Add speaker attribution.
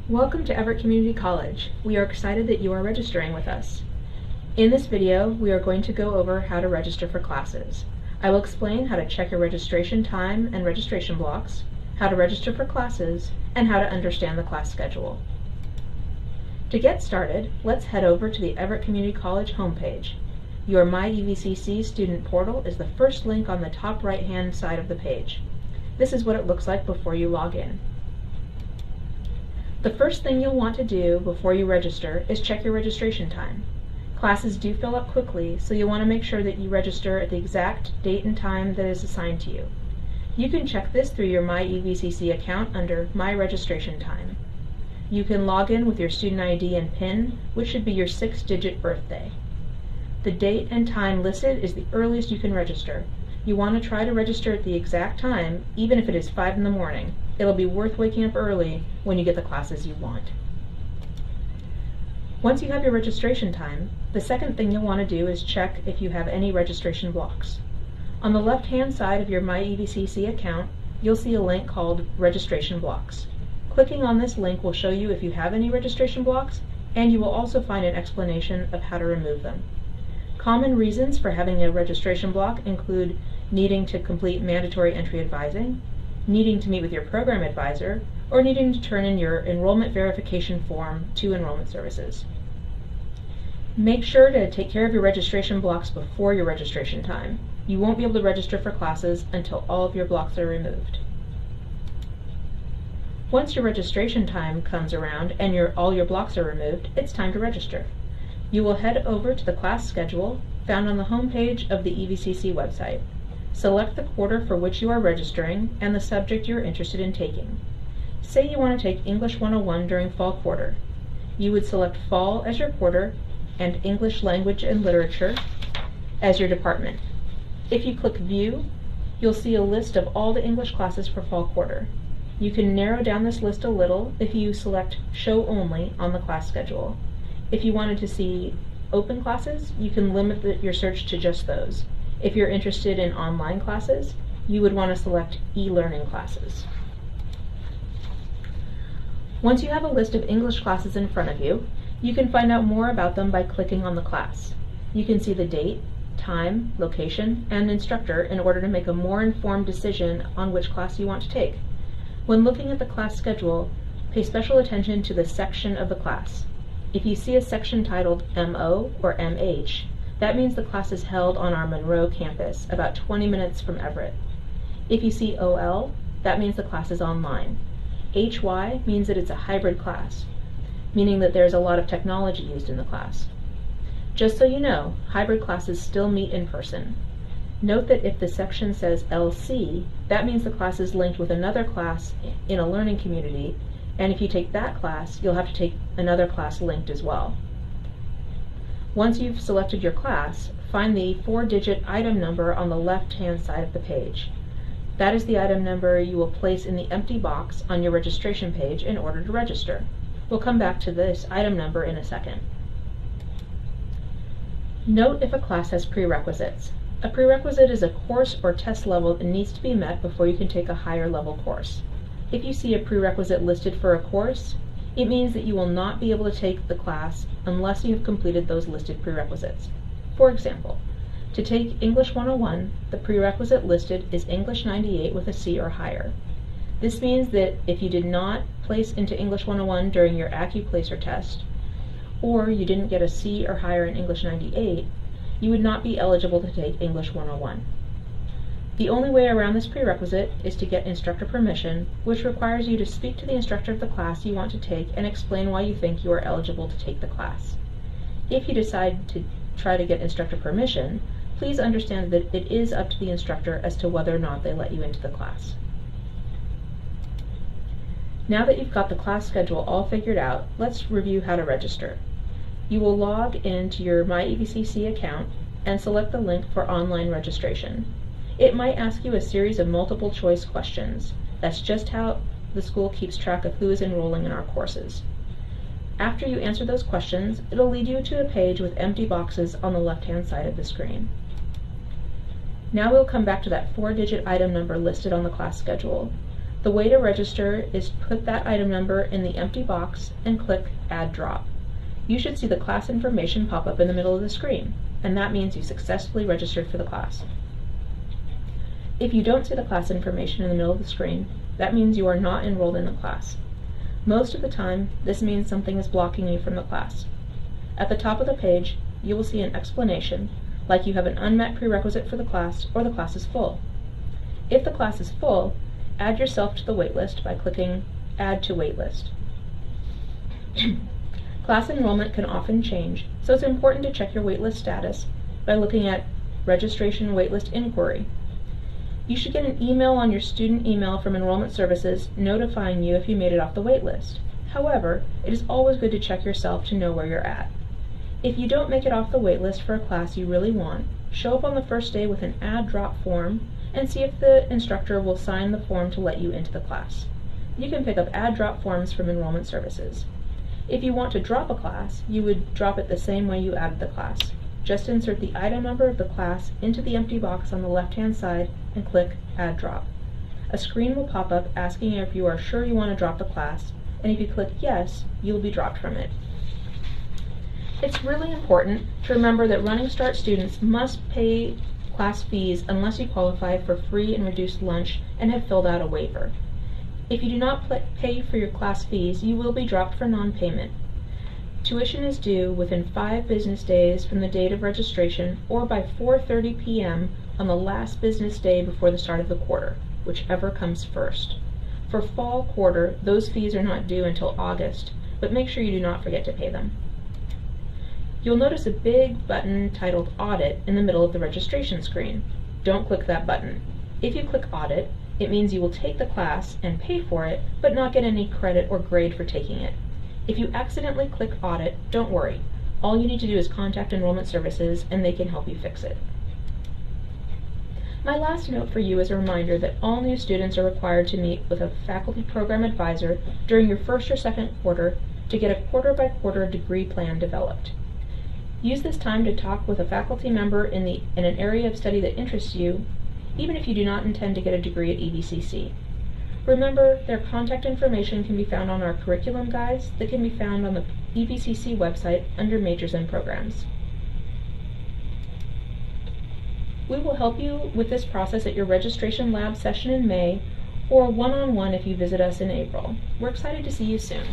Speaker 1: Welcome to Everett Community College. We are excited that you are registering with us. In this video, we are going to go over how to register for classes. I will explain how to check your registration time and registration blocks, how to register for classes, and how to understand the class schedule. To get started, let's head over to the Everett Community College homepage. Your MyEVCC student portal is the first link on the top right-hand side of the page. This is what it looks like before you log in. The first thing you'll want to do before you register is check your registration time. Classes do fill up quickly, so you'll want to make sure that you register at the exact date and time that is assigned to you. You can check this through your MyEVCC account under My Registration Time. You can log in with your student ID and PIN, which should be your 6-digit birthday. The date and time listed is the earliest you can register. You want to try to register at the exact time, even if it is 5 in the morning. It'll be worth waking up early when you get the classes you want. Once you have your registration time, the second thing you'll want to do is check if you have any registration blocks. On the left-hand side of your MyEVCC account, you'll see a link called Registration Blocks. Clicking on this link will show you if you have any registration blocks, and you will also find an explanation of how to remove them. Common reasons for having a registration block include needing to complete mandatory entry advising, needing to meet with your program advisor, or needing to turn in your enrollment verification form to enrollment services. Make sure to take care of your registration blocks before your registration time. You won't be able to register for classes until all of your blocks are removed. Once your registration time comes around and all your blocks are removed, it's time to register. You will head over to the class schedule found on the home page of the EVCC website. Select the quarter for which you are registering and the subject you are interested in taking. Say you want to take English 101 during fall quarter. You would select fall as your quarter and English language and literature as your department. If you click View, you'll see a list of all the English classes for fall quarter. You can narrow down this list a little if you select Show Only on the class schedule. If you wanted to see open classes, you can limit your search to just those. If you're interested in online classes, you would want to select e-learning classes. Once you have a list of English classes in front of you, you can find out more about them by clicking on the class. You can see the date, time, location, and instructor in order to make a more informed decision on which class you want to take. When looking at the class schedule, pay special attention to the section of the class. If you see a section titled MO or MH, that means the class is held on our Monroe campus, about 20 minutes from Everett. If you see OL, that means the class is online. HY means that it's a hybrid class, meaning that there's a lot of technology used in the class. Just so you know, hybrid classes still meet in person. Note that if the section says LC, that means the class is linked with another class in a learning community, and if you take that class, you'll have to take another class linked as well. Once you've selected your class, find the 4-digit item number on the left-hand side of the page. That is the item number you will place in the empty box on your registration page in order to register. We'll come back to this item number in a second. Note if a class has prerequisites. A prerequisite is a course or test level that needs to be met before you can take a higher level course. If you see a prerequisite listed for a course, it means that you will not be able to take the class unless you have completed those listed prerequisites. For example, to take English 101, the prerequisite listed is English 98 with a C or higher. This means that if you did not place into English 101 during your AccuPlacer test, or you didn't get a C or higher in English 98, you would not be eligible to take English 101. The only way around this prerequisite is to get instructor permission, which requires you to speak to the instructor of the class you want to take and explain why you think you are eligible to take the class. If you decide to try to get instructor permission, please understand that it is up to the instructor as to whether or not they let you into the class. Now that you've got the class schedule all figured out, let's review how to register. You will log into your MyEVCC account and select the link for online registration. It might ask you a series of multiple choice questions. That's just how the school keeps track of who is enrolling in our courses. After you answer those questions, it'll lead you to a page with empty boxes on the left-hand side of the screen. Now we'll come back to that 4-digit item number listed on the class schedule. The way to register is put that item number in the empty box and click Add Drop. You should see the class information pop up in the middle of the screen, and that means you successfully registered for the class. If you don't see the class information in the middle of the screen, that means you are not enrolled in the class. Most of the time, this means something is blocking you from the class. At the top of the page, you will see an explanation, like you have an unmet prerequisite for the class or the class is full. If the class is full, add yourself to the waitlist by clicking Add to Waitlist. Class enrollment can often change, so it's important to check your waitlist status by looking at Registration Waitlist Inquiry. You should get an email on your student email from Enrollment Services notifying you if you made it off the waitlist. However, it is always good to check yourself to know where you're at. If you don't make it off the waitlist for a class you really want, show up on the first day with an Add Drop form and see if the instructor will sign the form to let you into the class. You can pick up Add Drop forms from Enrollment Services. If you want to drop a class, you would drop it the same way you added the class. Just insert the item number of the class into the empty box on the left-hand side and click Add Drop. A screen will pop up asking if you are sure you want to drop the class, and if you click Yes, you will be dropped from it. It's really important to remember that Running Start students must pay class fees unless you qualify for free and reduced lunch and have filled out a waiver. If you do not pay for your class fees, you will be dropped for non-payment. Tuition is due within 5 business days from the date of registration or by 4:30 p.m. on the last business day before the start of the quarter, whichever comes first. For fall quarter, those fees are not due until August, but make sure you do not forget to pay them. You'll notice a big button titled Audit in the middle of the registration screen. Don't click that button. If you click Audit, it means you will take the class and pay for it, but not get any credit or grade for taking it. If you accidentally click Audit, don't worry. All you need to do is contact Enrollment Services and they can help you fix it. My last note for you is a reminder that all new students are required to meet with a faculty program advisor during your first or second quarter to get a quarter-by-quarter degree plan developed. Use this time to talk with a faculty member in an area of study that interests you, even if you do not intend to get a degree at EVCC. Remember, their contact information can be found on our curriculum guides that can be found on the EVCC website under Majors and Programs. We will help you with this process at your registration lab session in May or one-on-one if you visit us in April. We're excited to see you soon.